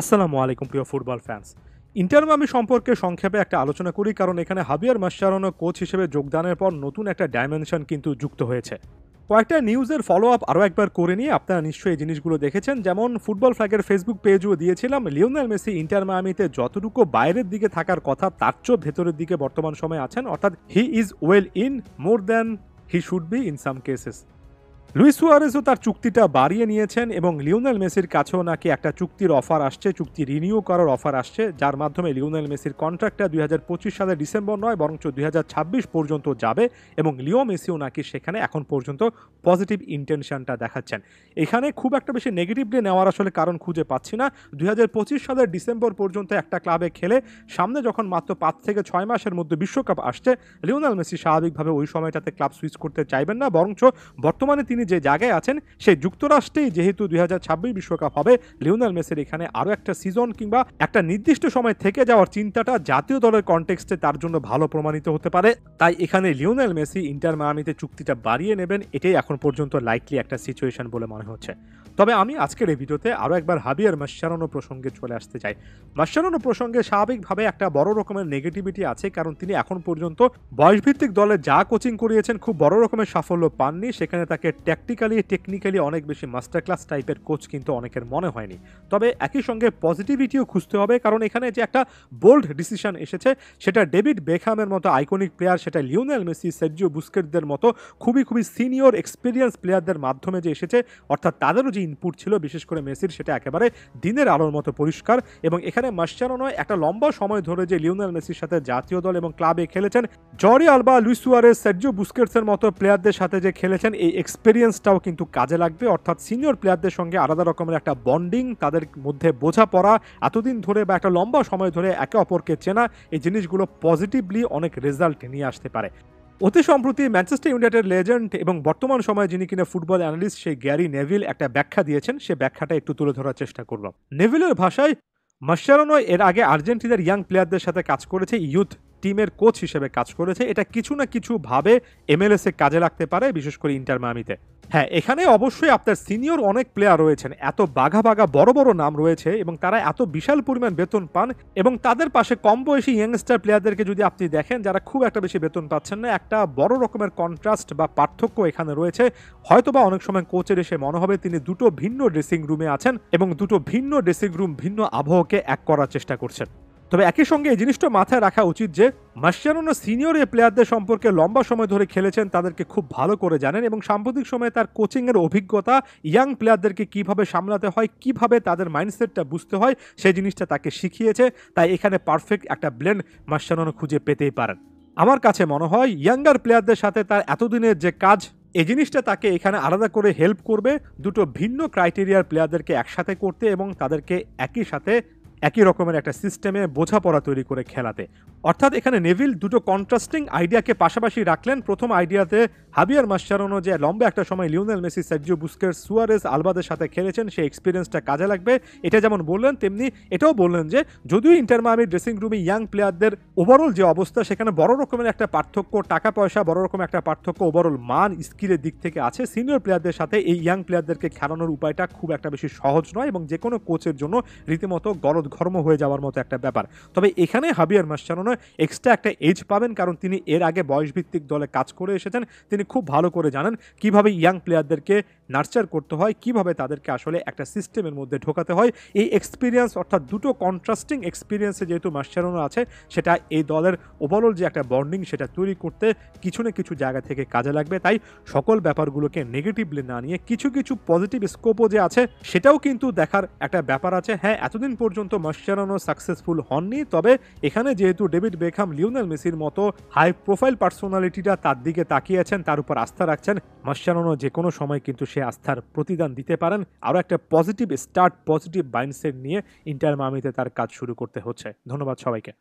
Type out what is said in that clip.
আসসালামু আলাইকুম প্রিয় ফুটবল ফ্যান্স। ইন্টার মামি সম্পর্কে সংক্ষেপে একটা আলোচনা করি, কারণ এখানে হাবিয়ার মাসচারানো কোচ হিসেবে যোগদানের পর নতুন একটা ডাইমেনশন কিন্তু যুক্ত হয়েছে। কয়েকটা নিউজের ফলো আপ আরও একবার করে নিয়ে আপনারা নিশ্চয়ই এই জিনিসগুলো দেখেছেন। যেমন ফুটবল ফ্ল্যাগের ফেসবুক পেজও দিয়েছিলাম, লিওনেল মেসি ইন্টার মায়ামিতে যতটুকু বাইরের দিকে থাকার কথা তার চেয়েও ভেতরের দিকে বর্তমান সময়ে আছেন, অর্থাৎ he is well in more than he should be in some cases. Luis সুয়ারেজও তার চুক্তিটা বাড়িয়ে নিয়েছেন এবং লিওনেল মেসির কাছেও নাকি একটা চুক্তির অফার আসছে, চুক্তি রিনিউ করার অফার আসছে, যার মাধ্যমে লিওনেল মেসির কন্ট্রাক্টটা 2025 সালের ডিসেম্বর নয় বরঞ্চ 2026 পর্যন্ত যাবে এবং লিও মেসিও নাকি সেখানে এখন পর্যন্ত পজিটিভ ইন্টেনশনটা দেখাচ্ছেন। এখানে খুব একটা বেশি নেগেটিভলি নেওয়ার আসলে কারণ খুঁজে পাচ্ছি না। 2025 সালের ডিসেম্বর পর্যন্ত একটা ক্লাবে খেলে সামনে যখন মাত্র 5 থেকে 6 মাসের মধ্যে বিশ্বকাপ আসছে, লিওনেল মেসি স্বাভাবিকভাবে ওই সময়টাতে ক্লাব সুইচ করতে চাইবেন না, বরঞ্চ বর্তমানে তিনি যে জায়গায় আছেন সেই যুক্তরাষ্ট্রেই যেহেতু 2026 বিশ্বকাপ হবে, লিওনেল মেসির এখানে আরও একটা সিজন কিংবা একটা নির্দিষ্ট সময় থেকে যাওয়ার চিন্তাটা জাতীয় দলের কনটেক্সটে তার জন্য ভালো প্রমাণিত হতে পারে। তাই এখানে লিওনেল মেসি ইন্টার মায়ামিতে চুক্তিটা বাড়িয়ে নেবেন, এটাই এখন পর্যন্ত লাইকলি একটা সিচুয়েশন বলে মনে হচ্ছে। তবে আমি আজকের এই ভিডিওতে আরও একবার হাবিয়ার মাসচারানো প্রসঙ্গে চলে আসতে চাই। মাসচারানো প্রসঙ্গে স্বাভাবিকভাবে একটা বড় রকমের নেগেটিভিটি আছে, কারণ তিনি এখন পর্যন্ত বয়সভিত্তিক দলে যা কোচিং করিয়েছেন খুব বড় রকমের সাফল্য পাননি। সেখানে তাকে টেকনিক্যালি অনেক বেশি মাস্টার ক্লাস টাইপের কোচ কিন্তু অনেকের মনে হয়নি। তবে একই সঙ্গে পজিটিভিটিও খুঁজতে হবে, কারণ এখানে যে একটা বোল্ড ডিসিশন এসেছে সেটা ডেভিড বেকহামের মতো আইকনিক প্লেয়ার, সেটা লিওনেল মেসি, সার্জিও বুস্কেটদের মতো খুবই সিনিয়র এক্সপিরিয়েন্স প্লেয়ারদের মাধ্যমে যে এসেছে, অর্থাৎ তাদেরও যে ইনপুট ছিল বিশেষ করে মেসির, সেটা একেবারে দিনের আলোর মতো পরিষ্কার। এবং এখানে মাসচারানো একটা লম্বা সময় ধরে যে লিওনেল মেসির সাথে জাতীয় দল এবং ক্লাবে খেলেছেন, Jordi Alba, Luis Suarez, Sergio বুস্কেটসের মতো প্লেয়ারদের সাথে যে খেলেছেন, এই এক্সপিরিয়েন্সটাও কিন্তু কাজে লাগবে। অর্থাৎ সিনিয়র প্লেয়ারদের সঙ্গে আলাদা রকমের একটা বন্ডিং, তাদের মধ্যে বোঝাপড়া, এতদিন ধরে বা একটা লম্বা সময় ধরে একে অপরকে চেনা, এই জিনিসগুলো পজিটিভলি অনেক রেজাল্ট নিয়ে আসতে পারে। অতি সম্প্রতি ম্যানচেস্টার ইউনাইটেড লেজেন্ড এবং বর্তমান সময়ে যিনি কিনা ফুটবল অ্যানালিস্ট, সেই গ্যারি নেভিল একটা ব্যাখ্যা দিয়েছেন, সে ব্যাখ্যাটা একটু তুলে ধরার চেষ্টা করলাম। নেভিলের ভাষায়, মাসচারানো এর আগে আর্জেন্টিনার ইয়াং প্লেয়ারদের সাথে কাজ করেছে, ইউথ টিমের কোচ হিসেবে কাজ করেছে, এটা কিছু না কিছু ভাবে এমএলএস এ কাজে লাগতে পারে, বিশেষ করে ইন্টার মায়ামিতে। হ্যাঁ, এখানে অবশ্যই আপনার সিনিয়র অনেক প্লেয়ার রয়েছেন, এত বাঘা বড় বড় নাম রয়েছে এবং তারা এত বিশাল পরিমাণ বেতন পান, এবং তাদের পাশে কম বয়সী ইয়াংস্টার প্লেয়ারদেরকে যদি আপনি দেখেন যারা খুব একটা বেশি বেতন পাচ্ছেন না, একটা বড় রকমের কন্ট্রাস্ট বা পার্থক্য এখানে রয়েছে। হয়তোবা অনেক সময় কোচের এসে মনে হবে তিনি দুটো ভিন্ন ড্রেসিং রুমে আছেন এবং দুটো ভিন্ন ড্রেসিং রুম ভিন্ন আবহকে এক করার চেষ্টা করছেন। তবে একই সঙ্গে এই জিনিসটা মাথায় রাখা উচিত যে মাসচারানো সিনিয়র এই প্লেয়ারদের সম্পর্কে লম্বা সময় ধরে খেলেছেন, তাদেরকে খুব ভালো করে জানেন এবং সাম্প্রতিক সময়ে তার কোচিংয়ের অভিজ্ঞতা, ইয়াং প্লেয়ারদেরকে কিভাবে সামলাতে হয়, কিভাবে তাদের মাইন্ডসেটটা বুঝতে হয়, সেই জিনিসটা তাকে শিখিয়েছে। তাই এখানে পারফেক্ট একটা ব্লেন্ড মাসচারানো খুঁজে পেতেই পারেন। আমার কাছে মনে হয় ইয়াঙ্গার প্লেয়ারদের সাথে তার এতদিনের যে কাজ, এই জিনিসটা তাকে এখানে আলাদা করে হেল্প করবে দুটো ভিন্ন ক্রাইটেরিয়ার প্লেয়ারদেরকে একসাথে করতে এবং তাদেরকে একই সাথে একই রকমের একটা সিস্টেমে বোঝাপড়া তৈরি করে খেলাতে। অর্থাৎ এখানে নেভিল দুটো কন্ট্রাস্টিং আইডিয়াকে পাশাপাশি রাখলেন। প্রথম আইডিয়াতে হাবিয়ার মাসচারানো যে লম্বা একটা সময় Lionel Messi, Sergio Busquets, Suarez, আলবাদের সাথে খেলেছেন, সেই এক্সপিরিয়েন্সটা কাজে লাগবে, এটা যেমন বললেন, তেমনি এটাও বললেন যে যদিও ইন্টার মায়ামির ড্রেসিং রুমে ইয়াং প্লেয়ারদের ওভারঅল যে অবস্থা, সেখানে বড় রকমের একটা পার্থক্য, টাকা পয়সা, বড় রকমের একটা পার্থক্য ওভারঅল মান স্কিলের দিক থেকে আছে। সিনিয়র প্লেয়ারদের সাথে এই ইয়াং প্লেয়ারদেরকে খেলানোর উপায়টা খুব একটা বেশি সহজ নয় এবং যে কোনো কোচের জন্য রীতিমতো গলদঘর্ম হয়ে যাওয়ার মতো একটা ব্যাপার। তবে এখানে হাবিয়ার মাসচারানো এক্সট্রা একটা এজ পাবেন, কারণ তিনি এর আগে বয়সভিত্তিক দলে কাজ করে এসেছেন। তিনি খুব ভালো করে জানেন কিভাবে ইয়াং প্লেয়ারদেরকে নার্চার করতে হয়, কিভাবে তাদেরকে আসলে একটা সিস্টেমের মধ্যে ঢোকাতে হয়। এই এক্সপিরিয়েন্স, অর্থাৎ দুটো কন্ট্রাস্টিং এক্সপিরিয়েন্সে যেহেতু মাসচারানো আছে, সেটা এই দলের ওভারঅল যে একটা বন্ডিং সেটা তৈরি করতে কিছু না কিছু জায়গা থেকে কাজে লাগবে। তাই সকল ব্যাপারগুলোকে নেগেটিভলি না নিয়ে কিছু পজিটিভ স্কোপও যে আছে সেটাও কিন্তু দেখার একটা ব্যাপার আছে। হ্যাঁ, এতদিন পর্যন্ত মাসচারানো সাকসেসফুল হননি, তবে এখানে যেহেতু ডেভিড বেকহাম, লিওনেল মেসির মতো হাই প্রোফাইল পার্সোনালিটিটা তার দিকে তাকিয়েছেন, তার উপর আস্থা রাখছেন, মাসচারানো যে কোনো সময় কিন্তু সে আস্থার প্রতিদান দিতে পারেন। আরও একটা পজিটিভ স্টার্ট, পজিটিভ মাইন্ডসেট নিয়ে ইন্টার মায়ামিতে তার কাজ শুরু করতে হচ্ছে। ধন্যবাদ সবাইকে।